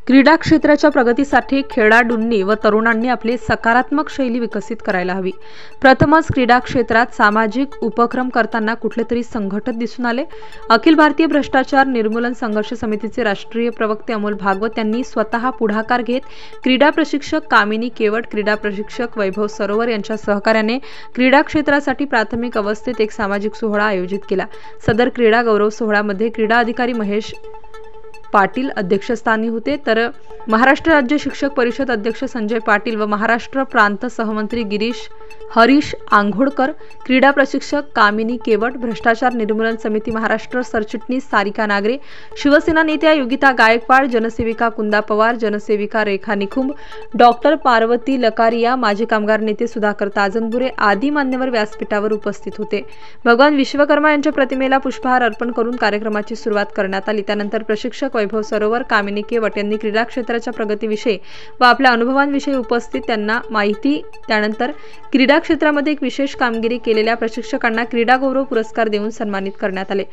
क्रीडा क्षेत्राच्या प्रगतीसाठी खेळाडूंनी व तरुणांनी आपली सकारात्मक शैली विकसित करायला हवी। प्रथमच क्रीडा क्षेत्रात सामाजिक उपक्रम करताना कुठले तरी संघटक दिसून आले। अखिल भारतीय भ्रष्टाचार निर्मूलन संघर्ष समितीचे राष्ट्रीय प्रवक्ते अमोल भागवत यांनी स्वतः पुढाकार घेत क्रीडा प्रशिक्षक कामिनी केवट, क्रीडा प्रशिक्षक वैभव सरोवर यांच्या सहकार्याने क्रीडा क्षेत्रासाठी प्राथमिक अवस्थेत एक सामाजिक सोहळा आयोजित केला। सदर क्रीडा गौरव सोहळ्यामध्ये क्रीडा अधिकारी महेश पाटील अध्यक्षस्थानी होते, तर महाराष्ट्र राज्य शिक्षक परिषद अध्यक्ष संजय पाटील व महाराष्ट्र प्रांत सहमंत्री हरीश आंघोडकर, क्रीडा प्रशिक्षक कामिनी केवट, भ्रष्टाचार निर्मूलन समिती महाराष्ट्र सरचिटणीस सारिका नागरे, शिवसेना नेत्या योगिता गायकवाड, जनसेविका कुंदा पवार, जनसेविका रेखा निखुंब, डॉक्टर पार्वती लकारिया, माजी कामगार नेते सुधाकर ताजनबुरे आदी मान्यवर व्यासपीठावर उपस्थित होते। भगवान विश्वकर्मा यांच्या प्रतिमेला पुष्पहार अर्पण करून कार्यक्रमाची सुरुवात करण्यात आली। त्यानंतर प्रशिक्षक वैभव सरोवर, कामिनी केवट यांनी क्रीडा क्षेत्राच्या प्रगतीविषयी व आपल्या अनुभवांविषयी उपस्थित त्यांना माहिती। त्यानंतर क्रीडा क्षेत्रामध्ये एक विशेष कामगिरी केलेल्या प्रशिक्षकांना क्रीडा गौरव पुरस्कार देऊन सन्मानित करण्यात आले।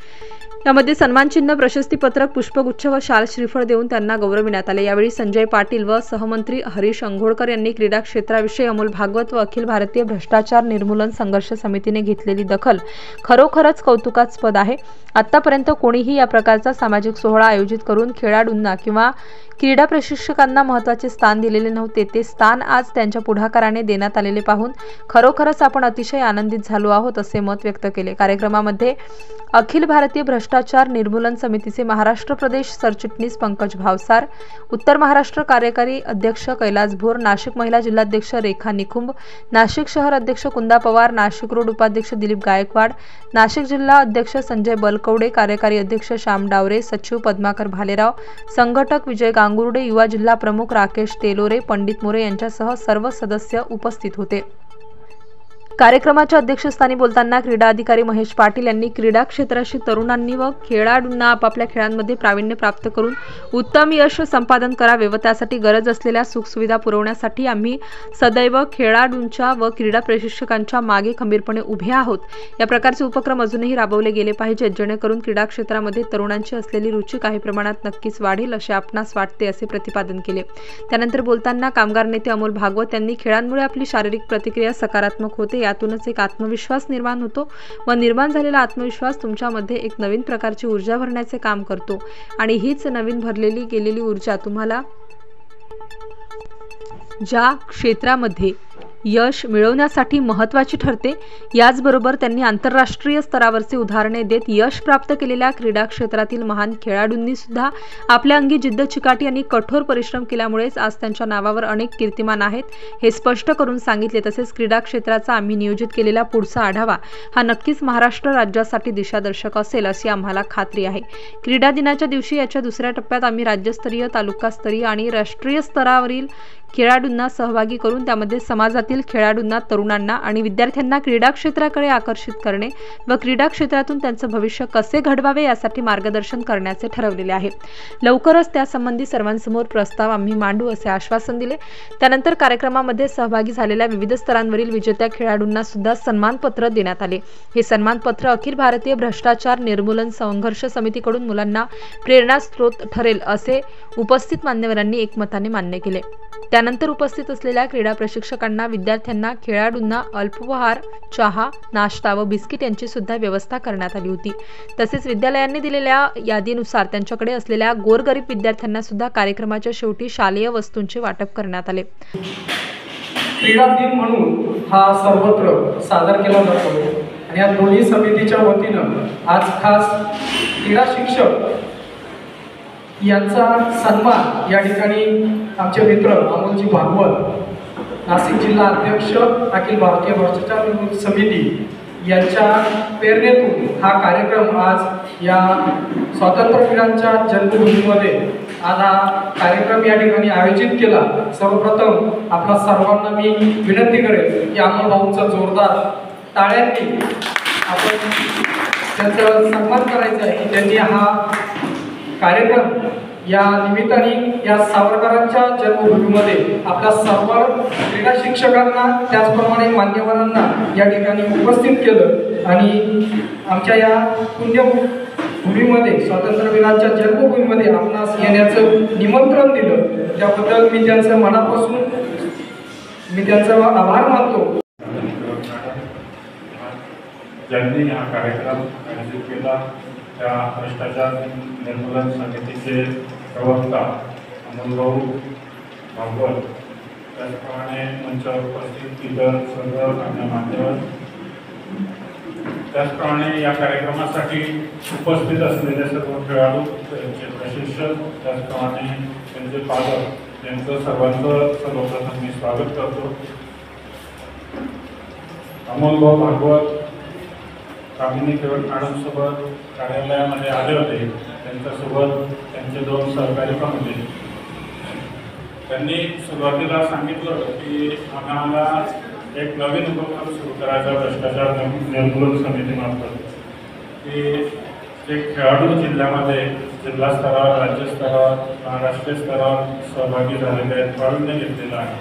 यामध्ये सन्मान चिन्ह, प्रशस्ती पत्रक, पुष्पगुच्छ व शाल श्रीफळ देऊन त्यांना गौरविण्यात आले। यावेळी संजय पाटील व सहमंत्री हरीश आंघोडकर यांनी क्रीडा क्षेत्राविषयी अमोल भागवत व अखिल भारतीय भ्रष्टाचार निर्मूलन संघर्ष समितीने घेतलेली दखल खरोखरच कौतुकास्पद आहे। आतापर्यंत कोणीही या प्रकारचा सामाजिक सोहळा आयोजित करून खेळाडूंना किंवा क्रीडा प्रशिक्षकांना महत्त्वाचे स्थान दिलेले नव्हते। ते स्थान आज त्यांच्या पुढाकाराने देण्यात आलेले पाहून खरोखरच आपण अतिशय आनंदित झालो आहोत, असे मत व्यक्त केले। कार्यक्रमामध्ये अखिल भारतीय भ्रष्टाचार निर्मूलन समितीचे महाराष्ट्र प्रदेश सरचिटणीस पंकज भावसार, उत्तर महाराष्ट्र कार्यकारी अध्यक्ष कैलास भोर, नाशिक महिला जिल्हाध्यक्ष रेखा निखुंब, नाशिक शहर अध्यक्ष कुंदा पवार, नाशिक रोड उपाध्यक्ष दिलीप गायकवाड, नाशिक जिल्हा अध्यक्ष संजय बलकवडे, कार्यकारी अध्यक्ष श्याम डावरे, सचिव पद्माकर भालेराव, संघटक विजय गांगुर्डे, युवा जिल्हा प्रमुख राकेश तेलोरे, पंडित मोरे यांच्यासह सर्व सदस्य उपस्थित होते। कार्यक्रमाच्या अध्यक्षस्थानी बोलताना क्रीडा अधिकारी महेश पाटील यांनी क्रीडा क्षेत्राशी तरुणांनी व खेळाडूंना आपापल्या खेळांमध्ये प्रावीण्य प्राप्त करून उत्तम यश संपादन करावे व त्यासाठी गरज असलेल्या सुखसुविधा पुरवण्यासाठी आम्ही सदैव खेळाडूंच्या व क्रीडा प्रशिक्षकांच्या मागे खंबीरपणे उभे आहोत। या प्रकारचे उपक्रम अजूनही राबवले गेले पाहिजेत, जेणेकरून क्रीडा क्षेत्रामध्ये तरुणांची असलेली रुची काही प्रमाणात नक्कीच वाढेल असे आपणास वाटते, असे प्रतिपादन केले। त्यानंतर बोलताना कामगार नेते अमोल भागवत यांनी खेळांमुळे आपली शारीरिक प्रतिक्रिया सकारात्मक होते, यातूनच एक आत्मविश्वास निर्माण होतो व निर्माण झालेला आत्मविश्वास तुमच्यामध्ये एक नवीन प्रकारची ऊर्जा भरण्याचे काम करतो आणि हीच नवीन भरलेली गेलेली ऊर्जा तुम्हाला ज्या क्षेत्रामध्ये यश मिळवण्यासाठी महत्त्वाची ठरते। याचबरोबर त्यांनी आंतरराष्ट्रीय स्तरावरचे उदाहरणे देत यश प्राप्त केलेल्या क्रीडा क्षेत्रातील महान खेळाडूंनी सुद्धा आपल्या अंगी जिद्द, चिकाटी आणि कठोर परिश्रम केल्यामुळेच आज त्यांच्या नावावर अनेक कीर्तिमान आहेत, हे स्पष्ट करून सांगितले। तसेच क्रीडा क्षेत्राचा आम्ही नियोजित केलेला पुढचा आढावा हा नक्कीच महाराष्ट्र राज्यासाठी दिशादर्शक असेल, अशी आम्हाला खात्री आहे। क्रीडा दिनाच्या दिवशी याच्या दुसऱ्या टप्प्यात आम्ही राज्यस्तरीय, तालुकास्तरीय आणि राष्ट्रीय स्तरावरील खेळाडूंना सहभागी करून त्यामध्ये समाजातील खेळाडूंना, तरुणांना आणि विद्यार्थ्यांना क्रीडा क्षेत्राकडे आकर्षित करणे व क्रीडा क्षेत्रातून त्यांचे भविष्य कसे घडवावे यासाठी मार्गदर्शन करण्याचे ठरवलेले आहे। लवकरच त्यासंबंधी सर्वांसमोर प्रस्ताव आम्ही मांडू, असे आश्वासन दिले। त्यानंतर कार्यक्रमामध्ये सहभागी झालेल्या विविध स्तरांवरील विजेत्या खेळाडूंना सुद्धा सन्मानपत्र देण्यात आले। हे सन्मानपत्र अखिल भारतीय भ्रष्टाचार निर्मूलन संघर्ष समितीकडून मुलांना प्रेरणास्त्रोत ठरेल, असे उपस्थित मान्यवरांनी एकमताने मान्य केले। त्यानंतर उपस्थित असलेल्या क्रीडा प्रशिक्षकांना, विद्यार्थ्यांना, खेळाडूंना अल्पोपहार, चहा, नाश्ता व बिस्किट यांची सुद्धा व्यवस्था करण्यात आली होती। तसेच विद्यालयांनी दिलेल्या यादीनुसार त्यांच्याकडे असलेल्या गोरगरीब विद्यार्थ्यांना सुद्धा कार्यक्रमाच्या शेवटी शालेय वस्तूंचे वाटप करण्यात आले। क्रीडा दिन म्हणून हा सर्वत्र सादर केला जातो आणि या दोन्ही समितीच्या वतीनं आज खास क्रीडा शिक्षक यांचा सन्मान या ठिकाणी आमचे मित्र अमोलजी भागवत, नाशिक जिल्हा अध्यक्ष अखिल भारतीय भ्रष्टाचार निर्मूलन समिती यांच्या प्रेरणेतून हा कार्यक्रम आज या स्वातंत्र्यवीरांच्या जन्मभूमीमध्ये आज हा कार्यक्रम या ठिकाणी आयोजित केला। सर्वप्रथम आपल्या सर्वांना मी विनंती करेन की अमोल भाऊंचा जोरदार टाळ्यांनी आपण त्यांचा सन्मान करायचा आहे की त्यांनी हा कार्यक्रम या निमित्ताने या सावरकरांच्या जन्मभूमीमध्ये आपल्या सर्व क्रीडा शिक्षकांना, त्याचप्रमाणे मान्यवरांना या ठिकाणी उपस्थित केलं आणि आमच्या या भूमीमध्ये स्वातंत्र्यवीरांच्या जन्मभूमीमध्ये आपणास येण्याचं निमंत्रण दिलं त्याबद्दल मी त्यांचं मनापासून आभार मानतो। ज्यांनी हा कार्यक्रम आयोजित केला त्या भ्रष्टाचार निर्मूलन समितीचे प्रवक्ता अमोलभाऊ भागवत, त्याचप्रमाणे मंचावर उपस्थित इतर सर्व मान्यवर, त्याचप्रमाणे या कार्यक्रमासाठी उपस्थित असलेले सर्व खेळाडू, त्यांचे प्रशिक्षक, त्याचप्रमाणे त्यांचे पालक यांचं सर्वांचं सर्वप्रथम मी स्वागत करतो। अमोलभाऊ भागवत कामिनी केवळ मॅडमसोबत कार्यालयामध्ये आले होते, त्यांच्यासोबत त्यांचे 2 सहकारी पण होते। त्यांनी सुरुवातीला सांगितलं की आम्हाला एक नवीन उपक्रम सुरू करायचा भ्रष्टाचार निर्मूलन समितीमार्फत, की जे खेळाडू जिल्ह्यामध्ये जिल्हा स्तरावर, राज्यस्तरावर, राष्ट्रीय स्तरावर सहभागी झालेले आहेत, प्रावीण्य घेतलेलं आहे,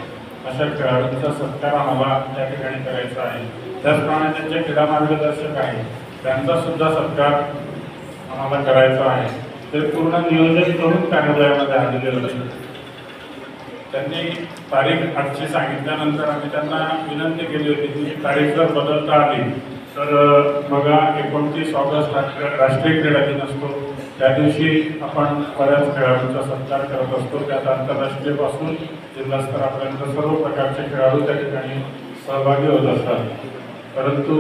अशा खेळाडूंचा सत्कार आम्हाला त्या ठिकाणी करायचा आहे। त्याचप्रमाणे त्यांचे क्रीडा मार्गदर्शक आहेत, त्यांचा सुद्धा सत्कार आम्हाला करायचा आहे। ते पूर्ण नियोजन करून कार्यालयामध्ये आलेले होते। त्यांनी तारीख आजची सांगितल्यानंतर आम्ही त्यांना विनंती केली होती की तारीख जर बदलता आली तर बघा 29 ऑगस्ट राष्ट्रीय क्रीडा दिन असतो, त्या दिवशी आपण बऱ्याच खेळाडूंचा सत्कार करत असतो, त्यात आंतरराष्ट्रीयपासून जिल्हास्तरापर्यंत सर्व प्रकारचे खेळाडू त्या ठिकाणी सहभागी होत असतात। परंतु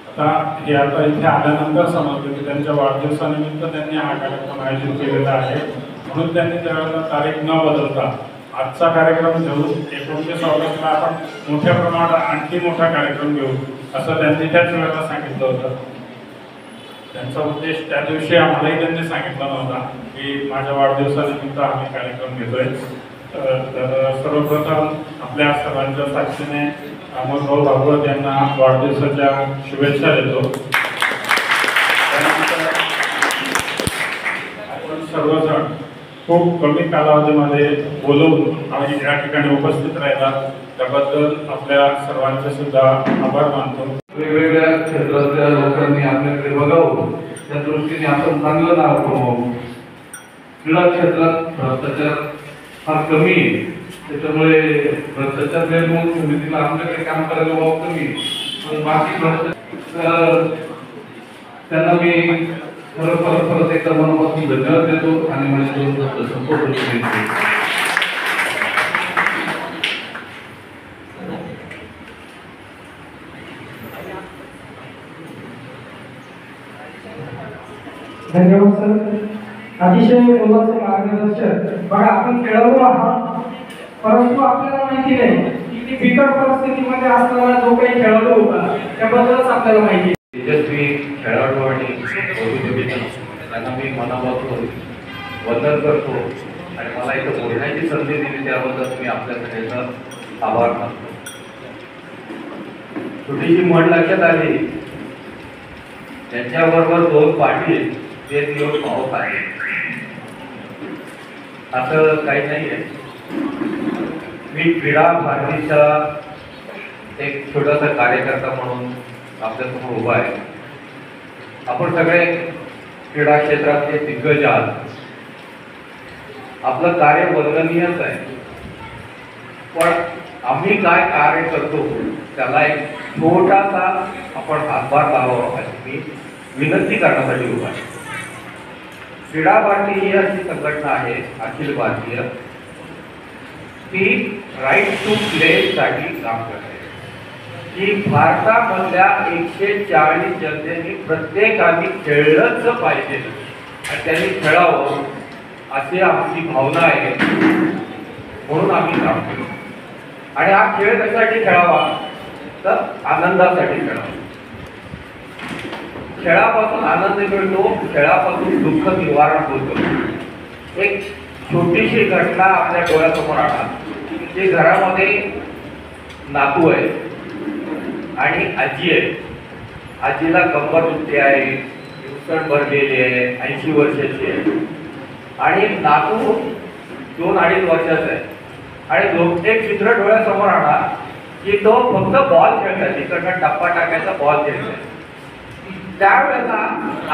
आता इथे आल्यानंतर समजलं की त्यांच्या वाढदिवसानिमित्त त्यांनी हा कार्यक्रम आयोजित केलेला आहे, म्हणून त्यांनी त्यावेळेला तारीख न बदलता आजचा कार्यक्रम घेऊन 29 ऑगस्टला आपण मोठ्या प्रमाणात आणखी मोठा कार्यक्रम घेऊ असं त्यांनी त्याच वेळेला सांगितलं होतं। त्यांचा उद्देश त्या दिवशी आम्हालाही त्यांनी सांगितला नव्हता की माझ्या वाढदिवसानिमित्त आम्ही कार्यक्रम घेतोय। तर सर्वप्रथम आपल्या सर्वांच्या साक्षीने अमोलभाऊ भागवत यांना वाढदिवसाच्या शुभेच्छा देतो। त्यानंतर आपण सर्वजण खूप कमी कालावधीमध्ये बोलवून आणि या ठिकाणी उपस्थित राहिला त्याबद्दल आपल्या सर्वांचे सुद्धा आभार मानतो। वेगवेगळ्या क्षेत्रातल्या लोकांनी आपल्याकडे बघावं त्या दृष्टीने आपण चांगलं नाव कमवावं। क्रीडा क्षेत्रात भ्रष्टाचार फार कमी आहे, त्याच्यामुळे भ्रष्टाचार निर्मूलन समितीला आपल्याकडे काम करायला वाव कमी, पण बाकी भ्रष्टाचार त्यांना मी परत एकदा मनापासून धन्यवाद देतो आणि माझे 2 शब्द संपूर्ण देतो। धन्यवाद सर, अतिशय मोलाचे मार्गदर्शन। बघा आपण खेळाडू आहात, परंतु आपल्याला माहिती नाही की बिकट परिस्थितीमध्ये असताना जो काही खेळाडू होता त्याबद्दलच आपल्याला माहिती। यशस्वी खेळाडू आणि त्यांना मी मनापासून वंदन करतो आणि मला इथं बोलण्याची संधी दिली त्याबद्दल मी आपल्या सगळ्यांचा आभार मानतो। छोटीशी म्हण लक्षात आली, त्यांच्याबरोबर 2 पाटील ते दिवस पाहत आहे असं काही नाही आहे। मी क्रीडा भारतीचा एक छोटासा कार्यकर्ता म्हणून आपल्यासमोर उभा आहे। आपण सगळे क्रीडा क्षेत्रातले दिग्गज आहात, आपलं कार्य वंदनीयच आहे, पण आम्ही काय कार्य करतो त्याला एक छोटासा आपण हातभार लावावा अशी मी विनंती करण्यासाठी उभा आहे। क्रीडा भारती ही अशी संघटना आहे अखिल भारतीय, ती राईट टू प्ले साठी काम करते, की भारतामधल्या 140 जनतेने प्रत्येकाने खेळलंच पाहिजे आणि त्यांनी खेळावं अशी आमची भावना आहे, म्हणून आम्ही काम करतो। आणि हा खेळ कशासाठी खेळावा तर आनंदासाठी खेळावा। खेळापासून आनंद मिळतो, खेळापासून दुःख निवारण होतं। एक छोटीशी घटना आपल्या डोळ्यासमोर आणा की घरामध्ये नातू आहे आणि आजी आहे, आजीला कंबर दुखते आहे, युक्तण भरलेली आहे, 80 वर्षाची आहे आणि नातू 2-2.5 वर्षाचा आहे आणि एक चित्र डोळ्यासमोर आणा की तो फक्त बॉल खेळतोय, तिकडनं टप्पा टाकायचा बॉल खेळतोय त्यावेळेला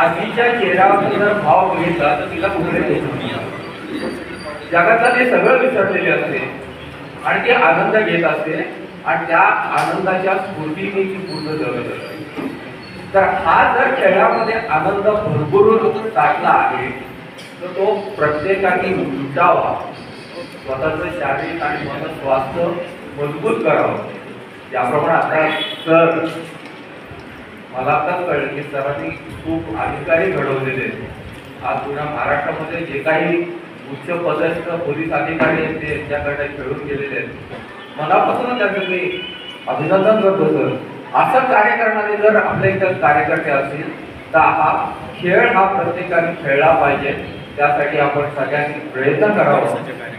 आजीच्या चेहऱ्यावर जर भाव बघितला तर तिला कुठे जगातलं ते सगळं विसरलेले असते आणि ते आनंद घेत असते आणि त्या आनंदाच्या स्फूर्तीने ती पूर्ण जगत असते. तर हा जर खेळामध्ये आनंद भरभरून टाकला आहे तर तो प्रत्येकाने लुटावा, स्वतःचं शारीरिक आणि मन स्वास्थ्य मजबूत करावं. त्याप्रमाणे आता सर मला आताच कळलं की सरांनी खूप अधिकारी घडवलेले आहेत. आज पुन्हा महाराष्ट्रामध्ये जे काही उच्च पदस्थ पोलीस अधिकारी आहेत ते यांच्याकडे खेळून गेलेले आहेत. मनापासून त्यांचं मी अभिनंदन करतो सर. असं कार्य करणारे जर आपल्या इथं कार्यकर्ते असतील तर हा खेळ हा प्रत्येकाने खेळला पाहिजे. त्यासाठी आपण सगळ्यांनी प्रयत्न करावा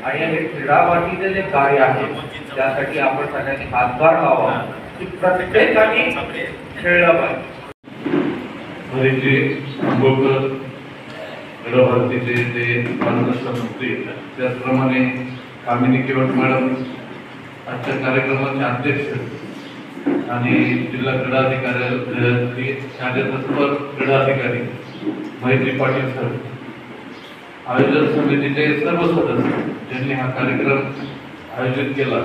आणि हे क्रीडावाटीचे जे कार्य आहे त्यासाठी आपण सगळ्यांनी हातभार लावा की प्रत्येकाने खेळलं पाहिजे. आंबोळकर क्रीडा भारतीचे जे मार्गदर्शक त्याचप्रमाणे कामिनी केवट मॅडम आजच्या कार्यक्रमाचे अध्यक्ष आणि जिल्हा क्रीडा अधिकारी शाळेतत्पर क्रीडा अधिकारी मैत्री पाटील सर, आयोजन समितीचे सर्व सदस्य ज्यांनी हा कार्यक्रम आयोजित केला,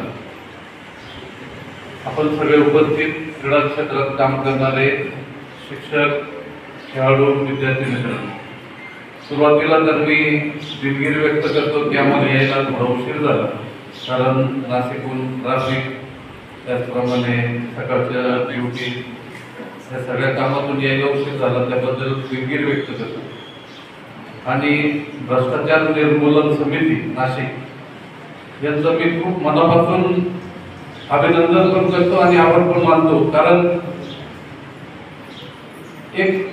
आपण सगळे उपस्थित क्रीडा क्षेत्रात काम करणारे शिक्षक, खेळाडू, विद्यार्थी मित्र, सुरुवातीला तर मी दिलगिरी व्यक्त करतो की आम्हाला यायला थोडा उशीर झाला, कारण नाशिकहून ट्रॅफिक, त्याचप्रमाणे सकाळच्या ड्युटी या सगळ्या कामातून यायला उशीर झाला, त्याबद्दल दिलगिरी व्यक्त करतो. आणि भ्रष्टाचार निर्मूलन समिती नाशिक यांचं मी खूप मनापासून अभिनंदन पण करतो आणि आभार पण मानतो. कारण एक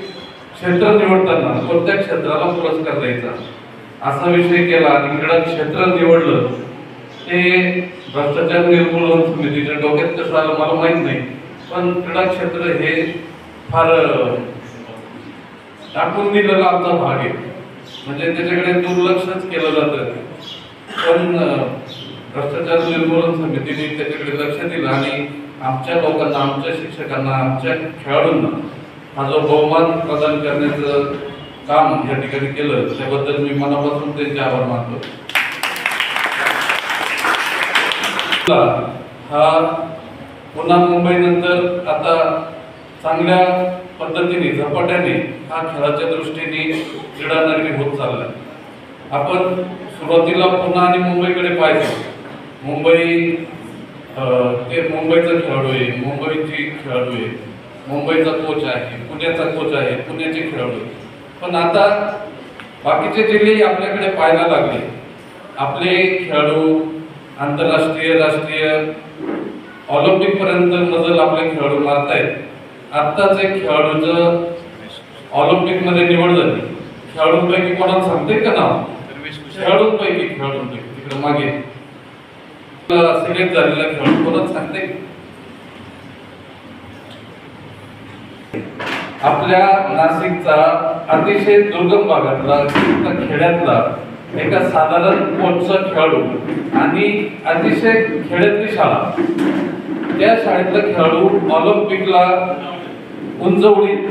क्षेत्र निवडताना कोणत्या क्षेत्राला पुरस्कार द्यायचा असा विषय केला आणि क्रीडा क्षेत्र निवडलं ते भ्रष्टाचार निर्मूलन समितीच्या डोक्यात कसं आलं मला माहित नाही, पण क्रीडा क्षेत्र हे फार टाकून दिलेला आमचा भाग आहे, म्हणजे त्याच्याकडे दुर्लक्षच केलं जातं. पण भ्रष्टाचार निर्मूलन समितीने त्याच्याकडे लक्ष दिलं आणि आमच्या लोकांना, आमच्या शिक्षकांना, आमच्या खेळाडूंना हा जो बहुमान प्रदान करण्याचं काम या ठिकाणी केलं त्याबद्दल मी मनापासून त्यांचे आभार मानतो. हा पुन्हा मुंबईनंतर आता चांगल्या पद्धतीने झपाट्याने हा खेळाच्या दृष्टीने क्रीडा नगरी होत चालला. आपण सुरुवातीला पुन्हा आणि मुंबईकडे पाहायचो. मुंबई ते मुंबईचा खेळाडू आहे, मुंबईची खेळाडू आहे, मुंबईचा कोच आहे, पुण्याचा कोच आहे, पुण्याचे खेळाडू आहे. पण आता बाकीचे जिल्हे आपल्याकडे पाहायला लागले. आपले खेळाडू आंतरराष्ट्रीय, राष्ट्रीय, ऑलिम्पिक पर्यंत नजर आपले खेळाडू मारतायत. आत्ताच एक खेळाडूचं ऑलिम्पिक मध्ये निवड झाली. खेळाडूंपैकी कोणाला सांगते का नाव? खेळाडूंपैकी तिकडे मागे सिलेक्ट झालेला खेळाडू कोणाला सांगते? आपल्या नाशिकचा अतिशय दुर्गम भागातला खेड्यातला एका साधारण कोचचा खेळाडू आणि अतिशय खेड्यातली शाळा, त्या शाळेतला खेळाडू ऑलिम्पिकला उंच उडीत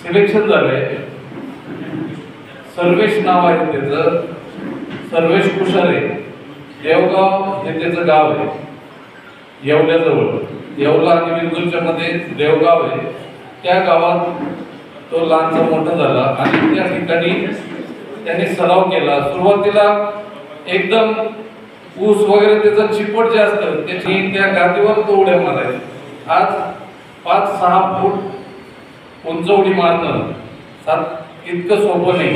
सिलेक्शन झालंय. सर्वेश नाव आहे त्याचं, सर्वेश कुशारे. देवगाव हे त्याचं गाव आहे, येवल्याजवळ. येवला आणि विंजूरच्या मध्ये देवगाव आहे. त्या गावात तो लहानचा मोठा झाला आणि त्या ठिकाणी त्याने सराव केला. सुरुवातीला एकदम ऊस वगैरे त्याचं चिपट जे असतं त्याची त्या गादीवर तो उड्या मारायचा. आज 5-6 फूट उंच उडी मारणं इतकं सोपं नाही.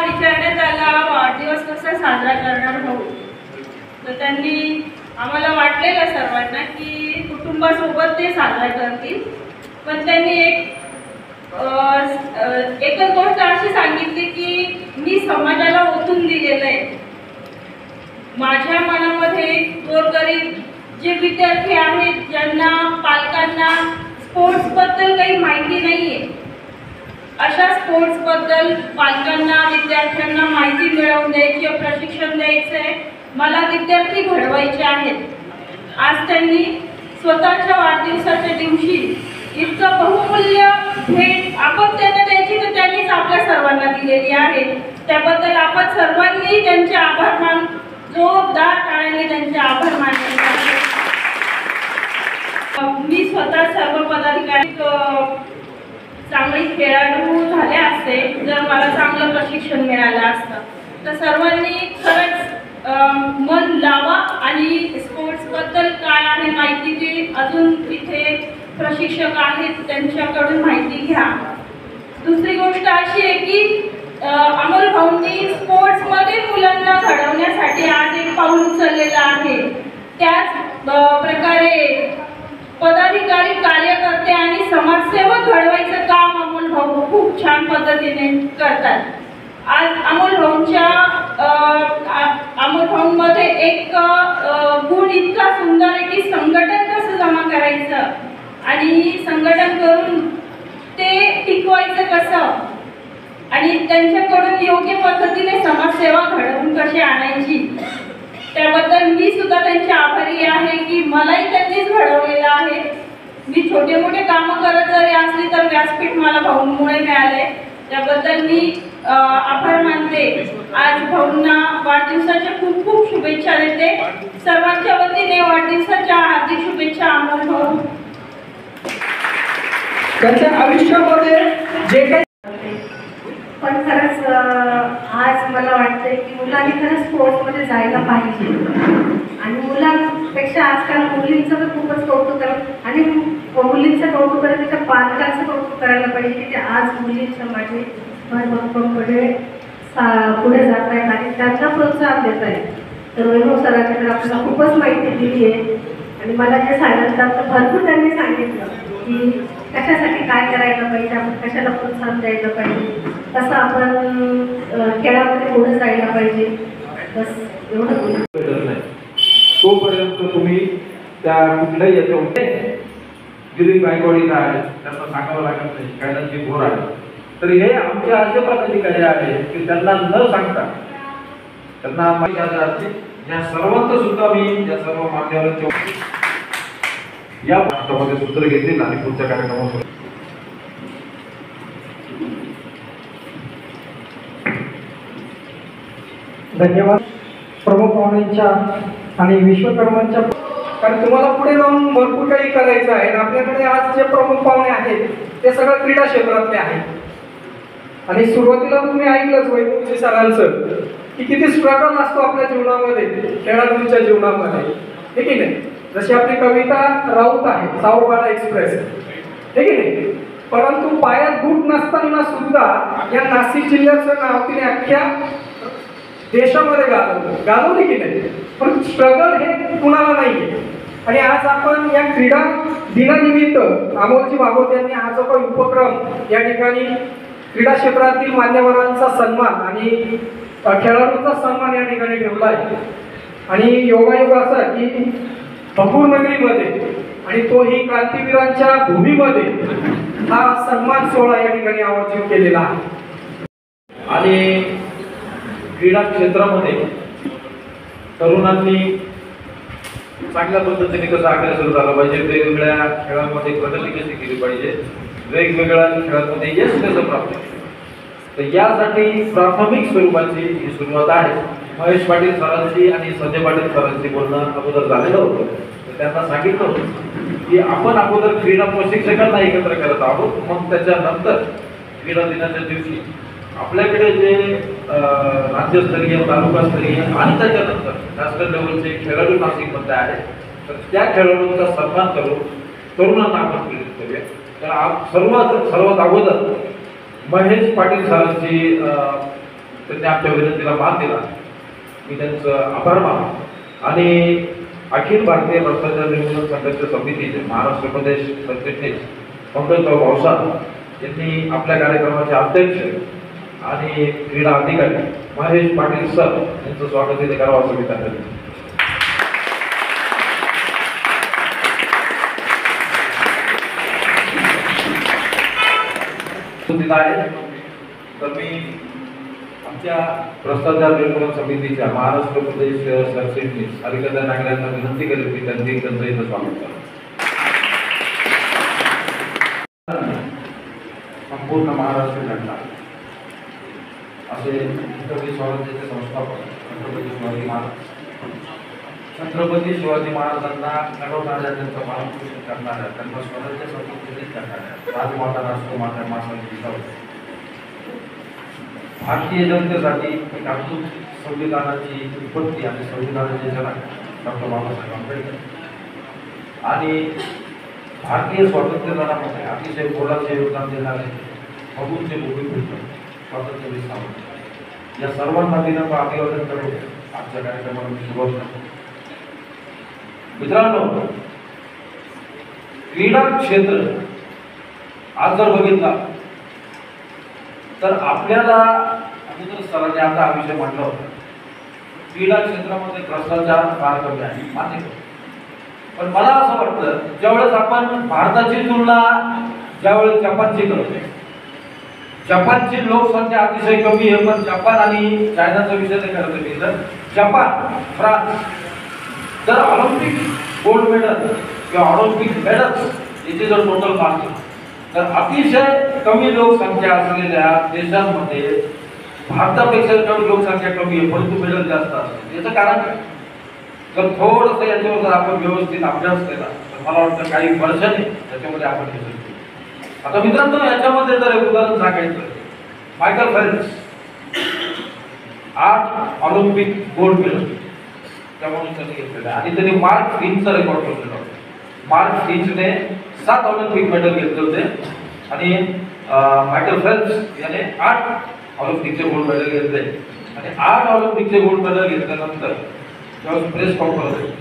विचारण्यात आला वाढदिवस कसा साजरा करणार भाऊ, तर त्यांनी आम्हाला वाटलेलं सर्वांना की कुटुंबासोबत ते साजरा करतील. पण त्यांनी एकच गोष्ट अशी सांगितली की मी समाजाला ओतून दिलेलं आहे. माझ्या मनामध्ये गोरगरीब जे विद्यार्थी आहेत ज्यांना पालकांना स्पोर्ट्सबद्दल काही माहिती नाही आहे, अशा स्पोर्ट्सबद्दल पालकांना, विद्यार्थ्यांना माहिती मिळवून द्यायची, प्रशिक्षण द्यायचं आहे. मला विद्यार्थी घडवायचे आहेत. आज त्यांनी स्वतःच्या वाढदिवसाच्या दिवशी इतकं बहुमूल्य भेट आपण त्यांना द्यायची तर त्यांनीच आपल्या सर्वांना दिलेली आहे. त्याबद्दल आपण सर्वांनी त्यांचे आभार मान जोरदार टाळ्यांनी त्यांचे आभार मानले आहेत. मी स्वतः सर्व पदाधिकारी चांगले खेळाडू झाले असते जर मला चांगलं प्रशिक्षण मिळालं असतं. तर सर्वांनी खरंच मन लावा आणि स्पोर्ट्सबद्दल काय आहे माहिती ते अजून तिथे प्रशिक्षक आहेत त्यांच्याकडून माहिती घ्या. दुसरी गोष्ट अशी आहे की अमोल भाऊंनी स्पोर्ट्समध्ये मुलांना घडवण्यासाठी आज एक पाऊल उचललेलं आहे. त्याच प्रकारे पदाधिकारी कार्यकर्ते आणि समाजसेवक घडवायचं काम अमोल भाऊ खूप छान पद्धतीने करतात. आज अमोल भाऊंमध्ये एक गुण इतका सुंदर आहे की संघटन कसं जमा करायचं आणि संघटन करून ते टिकवायचं कसं आणि त्यांच्याकडून योग्य पद्धतीने समाजसेवा घडवून कशी आणायची त्याबद्दल मी सुद्धा त्यांची आभारी आहे की मलाही त्यांनीच घडवलेलं आहे. मी छोटे मोठे कामं करत जरी असली तर व्यासपीठ मला भाऊंमुळे मिळाले. त्याबद्दल मी आभार मानते. आज भाऊंना वाढदिवसाच्या खूप खूप शुभेच्छा देते. सर्वांच्या वतीने वाढदिवसाच्या हार्दिक शुभेच्छा अमोल भाऊ. त्यांच्या आयुष्यामध्ये जे काही पण खरंच आज मला वाटतंय की मुलांनी खरंच स्पोर्ट्समध्ये जायला पाहिजे आणि मुलांपेक्षा आजकाल मुलींचं तर खूपच कौतुक करत आणि मुलींचं कौतुक करत त्याच्या पालकांचं कौतुक करायला पाहिजे की ते आज मुली समाजे पुढे जात आहेत आणि त्यांना प्रोत्साहन देत आहेत. तर वैभव सरांकडे आपल्याला खूपच माहिती दिली आहे आणि मला जे सांगितलं तर भरपूर त्यांनी सांगितलं की कशासाठी काय करायला पाहिजे, आपण कशाला प्रोत्साहन द्यायला पाहिजे, कसं आपण खेळामध्ये पुढे जायला पाहिजे. बस एवढं बोलू. तोपर्यंत तुम्ही त्या कुठल्याही याच्यामध्ये गिरीश गायकवाडी काय आहे त्यांना सांगावं लागत नाही कायद्यांची घोर आहे. तर हे आमचे असे पदाधिकारी आहेत की त्यांना न सांगता त्यांना या सर्वांचं सुद्धा मी या सर्व मान्यवरांच्या या भारतामध्ये सूत्र घेतील आणि पुढच्या कार्यक्रमात धन्यवाद प्रमुख पाहुण्यांच्या आणि विश्वकर्मांच्या. कारण तुम्हाला पुढे जाऊन भरपूर काही करायचं आहे. आपल्याकडे आज जे प्रमुख पाहुणे आहेत ते सगळं क्रीडा क्षेत्रातले आहेत आणि सुरुवातीला तुम्ही ऐकलंच वैभवजी सरांचं की किती स्ट्रगल असतो आपल्या जीवनामध्ये, खेळाडूंच्या जीवनामध्ये, हे की नाही. जशी आपली कविता राऊत आहे सावरबाळा एक्सप्रेस, हे की नाही. परंतु पायात बूट नसताना सुद्धा या नाशिक जिल्ह्याचं नाव तिने अख्ख्या देशामध्ये गाजवले की नाही. पण स्ट्रगल हे कुणाला नाहीये. आणि आज आपण या क्रीडा दिनानिमित्त अमोलजी भागवत यांनी हा जो काही उपक्रम या ठिकाणी क्रीडा क्षेत्रातील मान्यवरांचा सन्मान आणि खेळाडूंचा सन्मान या ठिकाणी ठेवला आहे. आणि योगायोग असा की भपूर नगरीमध्ये आणि तोही क्रांतीवीरांच्या भूमीमध्ये हा सन्मान सोहळा या ठिकाणी आयोजित केलेला आहे. आणि क्रीडा क्षेत्रामध्ये तरुणांनी चांगल्या पद्धतीने कसं आग्रह सुरू झाला पाहिजे, वेगवेगळ्या खेळांमध्ये प्रगती कशी केली पाहिजे, वेगवेगळ्या खेळांमध्ये यश कसं प्राप्त केलं. तर यासाठी प्राथमिक स्वरूपाची ही सुरुवात आहे. महेश पाटील सरांची आणि संजय पाटील सरांची बोलणं अगोदर झालेलं होतं. तर त्यांना सांगितलं होतं की आपण अगोदर क्रीडा प्रशिक्षकांना एकत्र करत आहोत, मग त्याच्यानंतर क्रीडा दिनाच्या दिवशी आपल्याकडे जे राज्यस्तरीय, तालुकास्तरीय आणि त्याच्यानंतर नॅशनल लेवलचे खेळाडू नाशिकमध्ये आहेत तर त्या खेळाडूंचा सन्मान करून तरुणांना आपण प्रेरित करूया. तर सर्वात अगोदर महेश पाटील सरांची त्यांनी आमच्या विनंतीला मान दिला, मी त्यांचं आभार मानतो. आणि अखिल भारतीय भ्रष्टाचार निर्मूलन संघर्ष समितीचे महाराष्ट्र प्रदेश सरचिटणीस पंकजराव भावसार यांनी आपल्या कार्यक्रमाचे अध्यक्ष आणि क्रीडा अधिकारी महेश पाटील सर यांचं स्वागत इथे करावं असं मी त्यांना आहे. तर मी आमच्या भ्रष्टाचार निर्मूलन समितीच्या महाराष्ट्र प्रदेश सरचिटणीस हरिकथा नागऱ्यांना विनंती करेल की त्यांनी त्यांचं इथं स्वागत करा. संपूर्ण महाराष्ट्र जनता असे छत्रपती स्वराज्याचे संस्थापक छत्रपती शिवाजी महाराजांना घडवणाऱ्या, त्यांचं पालनपोषण करणाऱ्या, त्यांना स्वराज्यासाठी प्रेरित करणाऱ्या राजमाता राष्ट्रमाता माता जिजाऊ भारतीय जनतेसाठी एक अद्भुत संविधानाची उत्पत्ती आणि संविधानाचे जनक डॉक्टर बाबासाहेब आंबेडकर आणि भारतीय स्वातंत्र्य लढ्यामध्ये अतिशय मोलाचे योगदान देणारे अबुलचे भूमिपुत्र स्वातंत्र्यवीर सावरकर या सर्वांना दिनांक अभिवादन करून आजच्या कार्यक्रमाला मी सुरुवात करतो. मित्रांनो, क्रीडा क्षेत्र आज जर बघितला तर आपल्याला अगोदर सरांनी आता हा विषय म्हटला होता, क्रीडा क्षेत्रामध्ये भ्रष्टाचार फार कमी आहे, मान्य करतो. पण मला असं वाटतं, ज्यावेळेस आपण भारताची तुलना ज्यावेळेस जपानची करतो, जपानची लोकसंख्या अतिशय कमी आहे, पण जपान आणि चायनाचा विषय नाही करत मी तर जपान, फ्रान्स जर ऑलिम्पिक गोल्ड मेडल किंवा ऑलिम्पिक मेडल्स याचे जर टोटल मार्क तर अतिशय कमी लोकसंख्या असलेल्या देशांमध्ये भारतापेक्षा कमी लोकसंख्या कमी आहे, परंतु मेडल जास्त असते. याचं कारण काय? जर थोडंसं याच्यावर जर आपण व्यवस्थित अभ्यास केला तर मला वाटतं काही वर्षांनी त्याच्यामध्ये आपण हे शकतो. आता मित्रांनो, याच्यामध्ये जर एक उदाहरण सांगायचं, Michael Phelps 8 Olympic gold medal त्या माणसाने घेतलेलं आहे आणि त्यांनी मार्क फिंचचा रेकॉर्ड ठेवलेला होता. मार्क फिंचने 7 ऑलिम्पिक मेडल घेतले होते आणि मायकल फेल्प्स याने 8 ऑलिम्पिकचे गोल्ड मेडल घेतले आणि 8 ऑलिम्पिकचे गोल्ड मेडल घेतल्यानंतर जेव्हा प्रेस कॉन्फरन्स होती,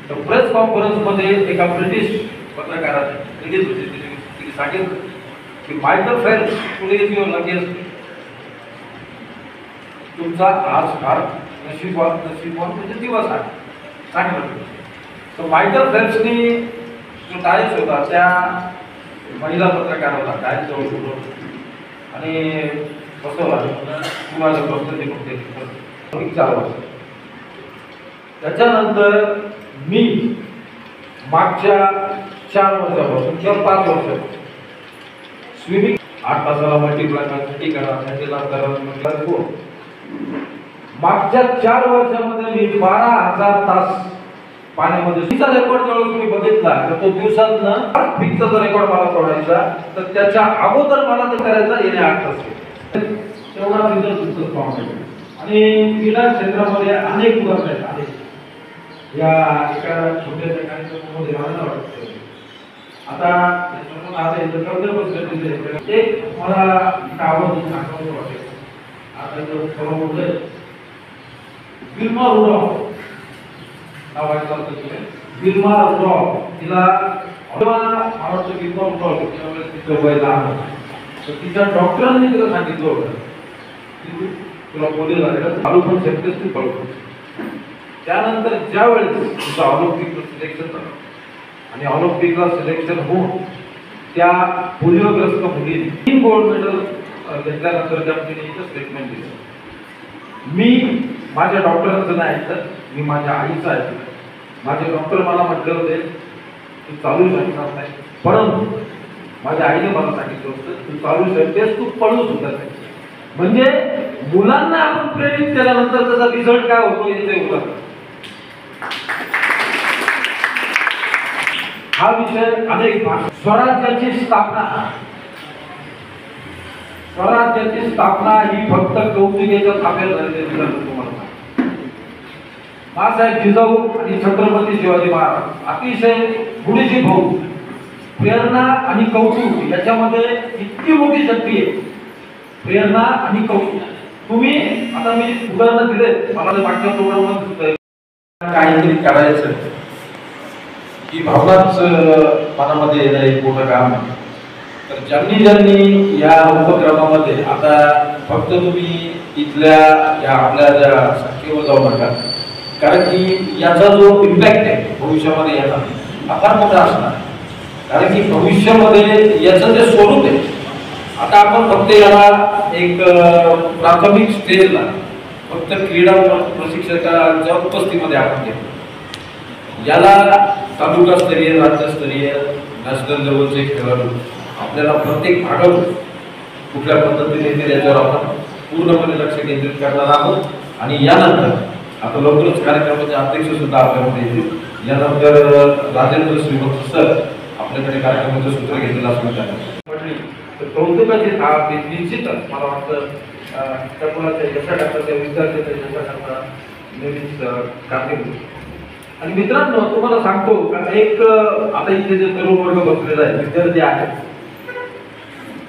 तर प्रेस कॉन्फरन्समध्ये एका ब्रिटिश पत्रकाराने लिखित होते, तिने सांगितलं की Michael Phelps today is your luckiest, तुमचा आज फार नशीबवान म्हणजे दिवस आहे सांगितलं. तर मायकल फेल्प्सनी जो डायस होता त्या महिला पत्रकाराला डायस जवळ बोलवलं आणि बसवला, तुम्हाला प्रश्न ते 4 वर्ष. त्याच्यानंतर मी मागच्या 4 वर्षापासून किंवा 5 वर्षापासून स्विमिंग 8 तासाला मल्टिप्लाय करा, मागच्या 4 वर्षामध्ये मी 12,000 तास पाण्यामध्ये तिचा रेकॉर्ड जवळ तुम्ही बघितला तर तो दिवसातनं फिक्सचा जर रेकॉर्ड मला तोडायचा तर त्याच्या अगोदर मला ते करायचा येणे 8 तास तेवढा रिझल्ट तुमचं पाहून. आणि क्रीडा क्षेत्रामध्ये अनेक उदाहरण आहेत. या एका छोट्याशा कार्यक्रमामध्ये मला वाटतं आता एक मला आवडून सांगावं वाटेल. आता जो सर्व बोलतोय विल्मा रुडॉल्फ नावाचा विल्मा रुडॉल्फ, तिला आवडतं विल्मा रुडॉल्फ, तिचं वय लहान होतं तर तिच्या डॉक्टरांनी तिला सांगितलं होतं की तुला पोलिओ झालेलं चालू पण शकतेस तू पळतो. त्यानंतर ज्या वेळेस तुझं ऑलिम्पिकचं सिलेक्शन झालं आणि ऑलिम्पिकला सिलेक्शन होऊन त्या पोलिओग्रस्त मुलीने 3 गोल्ड मेडल घेतल्यानंतर त्या मुलीने इथं स्टेटमेंट दिलं, मी माझ्या डॉक्टरांचं नाही ऐकलं, मी माझ्या आईचं ऐकलं. माझे डॉक्टर मला म्हटले होते तू चालू शकणार नाही, परंतु माझ्या आईने मला सांगितलं होतं तू चालू शकतेस, तू पळू सुद्धा नाही. म्हणजे मुलांना आपण प्रेरित केल्यानंतर त्याचा रिझल्ट काय होतो याचे उदाहरण. हा विषय अनेक स्वराज्याची स्थापना ही फक्त कौतुकाच्या थाप्यात झालेली तुम्हाला बाळासाहेब जिजाऊ आणि छत्रपती शिवाजी महाराज अतिशय गुढीची भाऊ, प्रेरणा आणि कौतुक याच्यामध्ये इतकी मोठी शक्ती आहे. प्रेरणा आणि कौतुक तुम्ही आता मी उदाहरण दिले, मला मागच्या प्रोग्राममध्ये काहीतरी करायचं ही भावनाच मनामध्ये येणं एक मोठं काम आहे. तर ज्यांनी या उपक्रमामध्ये आता फक्त तुम्ही इथल्या या आपल्या ज्या संख्येवर जाऊ नका, कारण की याचा जो इम्पॅक्ट आहे भविष्यामध्ये याचा हा फार मोठा असणार. कारण की भविष्यामध्ये याचं जे स्वरूप आहे, आता आपण फक्त याला एक प्राथमिक स्टेजला फक्त क्रीडा प्रशिक्षकांच्या उपस्थितीमध्ये आपण घेतो. याला तालुकास्तरीय, राज्यस्तरीय, नॅशनल लेवलचे खेळाडू आपल्याला प्रत्येक भागात कुठल्या पद्धतीने येतील याच्यावर आपण पूर्णपणे लक्ष केंद्रित करणार आहोत. आणि यानंतर आता लवकरच कार्यक्रमाचे अध्यक्ष सुद्धा आपल्यामध्ये येतील. यानंतर राजेंद्र श्रीमंत सर आपल्याकडे कार्यक्रमाचं सूत्र घेतलेलं असणार म्हटली तर कौतुकाची थाप निश्चितच मला वाटतं त्या मुलाच्या यशाकरता त्या विद्यार्थ्याच्या यशाकरता नेहमीच कारणीभूत. आणि मित्रांनो तुम्हाला सांगतो का एक आता इथे जे तरुण वर्ग बसलेला आहे विद्यार्थी आहेत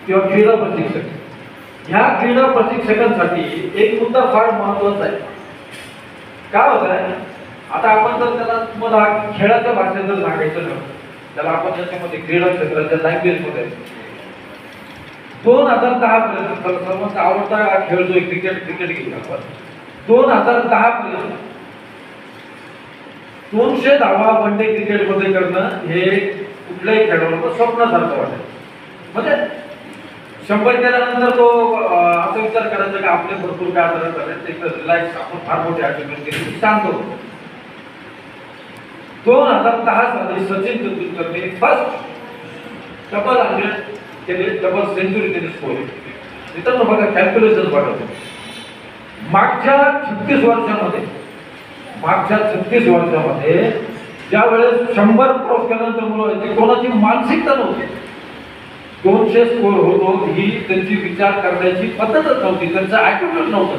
किंवा क्रीडा प्रशिक्षक, ह्या क्रीडा प्रशिक्षकांसाठी एक मुद्दा फार महत्वाचा आहे. काय होत आहे आता आपण जर त्याला तुम्हाला खेळाच्या भाषेत जर सांगायचं ना त्याला आपण त्याच्यामध्ये क्रीडा क्षेत्राच्या लँग्वेजमध्ये 2010 पर्यंत सर्वांचा आवडता खेळ जो क्रिकेट घेऊन आपण 2010 पर्यंत 200 धावा वनडे क्रिकेटमध्ये करणं हे कुठल्याही खेळाडूला स्वप्नासारखं वाटतं. म्हणजे 100 केल्यानंतर तो असा विचार करायचा की आपले भरपूर काय करायचं एक रिलॅक्स आपण फार मोठी अचिव्हमेंट केली शांत होतो. 2010 साली सचिन तेंडुलकरने फर्स्ट डबल 100 केले, डबल सेंचुरी त्यांनी स्कोर केली. मित्रांनो बघा कॅल्क्युलेशन बघा मागच्या 36 वर्षामध्ये ज्या वेळेस 100 क्रॉस केल्यानंतर मुलं व्हायची कोणाची मानसिकता नव्हती. 200 स्कोर होतो ही त्यांची विचार करण्याची पद्धतच नव्हती, त्यांचं ॲटिट्यूड नव्हतं.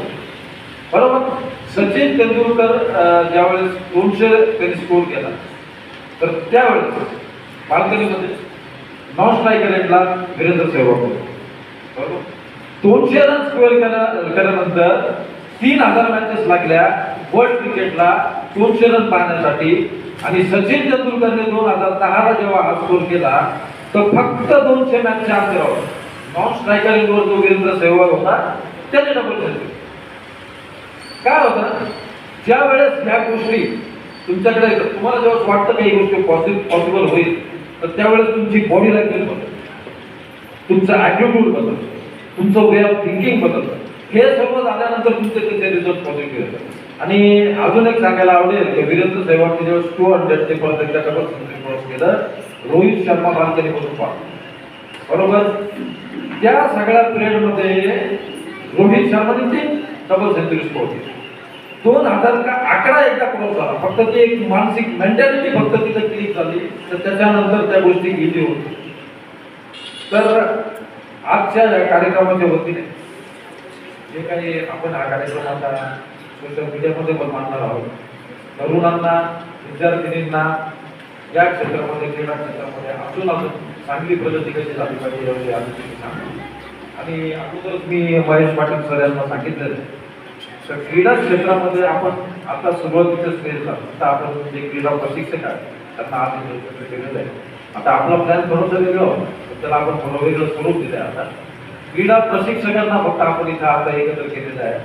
बरोबर. सचिन तेंडुलकर ज्यावेळेस 200 त्यांनी स्कोर केला तर त्यावेळेस बाल्कनीमध्ये नॉन स्ट्रायकर एंडला वीरेंद्र सेहवाग होते. बरोबर. 200 रन स्कोअर केल्यानंतर 3000 मॅचेस लागल्या वर्ल्ड क्रिकेटला 200 रन पाहण्यासाठी. आणि सचिन तेंडुलकरने 2010 जेव्हा हा स्कोर केला तर फक्त 200 मॅचच्या अंतरावर नॉन स्ट्रायकर एंडवर जो वीरेंद्र सेहवाग होता त्याने डबल सेंचुरी. काय होतं ज्या वेळेस ह्या गोष्टी तुमच्याकडे तुम्हाला जेव्हा वाटतं की ही गोष्ट पॉसिबल होईल तर त्यावेळेस तुमची बॉडी लँग्वेज बदलते, तुमचा ॲटिट्यूड बदलतो, तुमचं वे ऑफ थिंकिंग बदलतं. हे सर्व झाल्यानंतर तुमचे त्याचे रिझल्ट पॉझिटिव्ह येतात. आणि अजून एक सांगायला आवडेल की वीरेंद्र सेहवागने जेव्हा 200 ते परत एकदा डबल सेंचुरी क्रॉस केलं रोहित शर्मा बाल्कनी मधून पाहतो. बरोबर. त्या सगळ्या पिरियडमध्ये रोहित शर्माने डबल सेंचुरी स्कोर केली. 2011 एकदा क्रॉस झाला, फक्त ती एक मानसिक मेंटॅलिटी फक्त तिथे क्लिक झाली तर त्याच्यानंतर त्या गोष्टी इझी होती. तर आजच्या कार्यक्रमाच्या वतीने जे काही आपण हा कार्यक्रम आता सोशल मीडियामध्ये पण मांडणार आहोत, तरुणांना विद्यार्थिनींना या क्षेत्रामध्ये क्रीडा क्षेत्रामध्ये अजून चांगली प्रगती कशी झाली पाहिजे याविषयी आधी सांगा. आणि अगोदरच मी महेश पाटील सर यांना सांगितलं तर क्रीडा क्षेत्रामध्ये आपण आता सुरुवातीच्या स्टेजला आता आपण जे क्रीडा प्रशिक्षक आहेत त्यांना आज केलेलं आहे. आता आपला प्लॅन थोडंसं वेगळं होतं तर त्याला आपण थोडं वेगळं स्वरूप दिलं आहे. आता क्रीडा प्रशिक्षकांना फक्त आपण इथं आता एकत्र केलेलं आहे.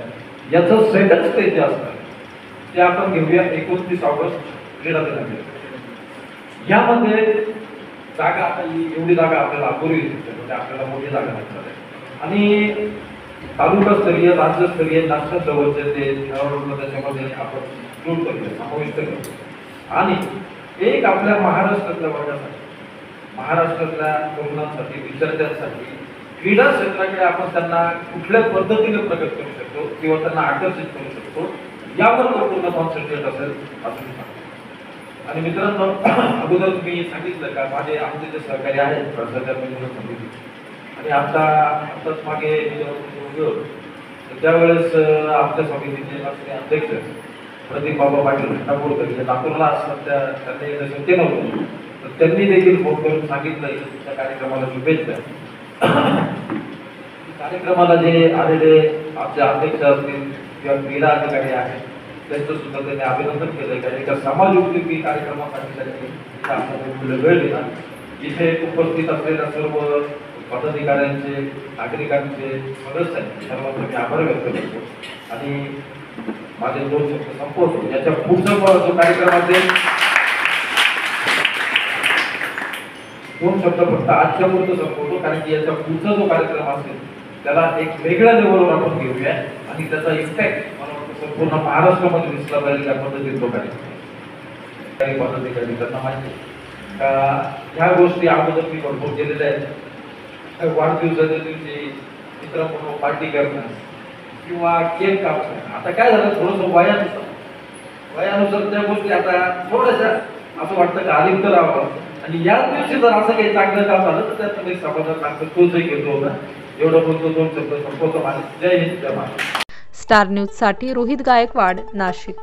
याचं सेकंड स्टेज जे असतं ते आपण घेऊया 29 ऑगस्ट क्रीडा दिनांक. यामध्ये जागा आता एवढी जागा आपल्याला अपुरी दिसते, म्हणजे आपल्याला मोठी जागा लागणार आहे. आणि तालुकास्तरीय राज्यस्तरीय नॅशनल लेवलचे ते खेळाडूंना त्याच्यामध्ये आपण जोड करूया, समाविष्ट करूया. आणि एक आपल्या महाराष्ट्रातल्या वर्गासाठी महाराष्ट्रातल्या तरुणांसाठी विद्यार्थ्यांसाठी क्रीडा क्षेत्राकडे आपण त्यांना कुठल्या पद्धतीने प्रगत करू शकतो किंवा त्यांना आकर्षित करू शकतो यावर पूर्ण कॉन्सन्ट्रेट असेल असं मी सांगतो. आणि मित्रांनो अगोदर मी सांगितलं का माझे आमचे जे सहकारी आहेत भ्रष्टाचार निर्मूलन समिती आणि आताच मागे त्यावेळेस आपल्या समितीचे अध्यक्ष प्रदीप बाबा पाटील नागपूरकर जे नागपूरला असतात त्यांनी शक्य नव्हतं तर त्यांनी देखील फोन करून सांगितलं त्या कार्यक्रमाला शुभेच्छा. कार्यक्रमाला जे आलेले आमचे अध्यक्ष असतील किंवा क्रीडा अधिकारी आहेत त्यांचं सुद्धा त्यांनी अभिनंदन केलं कारण एका समाज उपयोगी कार्यक्रमासाठी त्यांनी आपल्याला वेळ दिला. इथे उपस्थित असलेल्या सर्व पदाधिकाऱ्यांचे नागरिकांचे सदस्यांचे सर्वांचे मी आभार व्यक्त करतो. आणि माझे 2 शब्द संपवतो. याच्या पुढचा जो कार्यक्रम असेल 2 शब्द फक्त आजच्या पुरतं संपवतो कारण की याचा पुढचा जो कार्यक्रम असेल त्याला एक वेगळ्या लेवलवर आपण घेऊया आणि त्याचा इम्पॅक्ट मला वाटतं संपूर्ण महाराष्ट्रामध्ये दिसला पाहिजे त्या पद्धतीत तो कार्यक्रम पद्धतीकडे त्यांना माहिती का ह्या गोष्टी अगोदर मी भरपूर केलेल्या आहेत वाढदिवसाच्या दिवशी मित्रांबरोबर पार्टी करणं किंवा केक कापणं. आता काय झालं, थोडंसं वयानुसार त्या गोष्टी आता थोड्याशा असं वाटतं की आलिप्त राहावं. आणि याच दिवशी जर असं काही चांगलं काम झालं तर त्यात तुम्ही समाजात चांगलं तोचही घेतो होता. एवढं बोलतो, 2 शब्द संपवतो. माझे जय हिंद, जय महाराष्ट्र. स्टार न्यूजसाठी रोहित गायकवाड, नाशिक.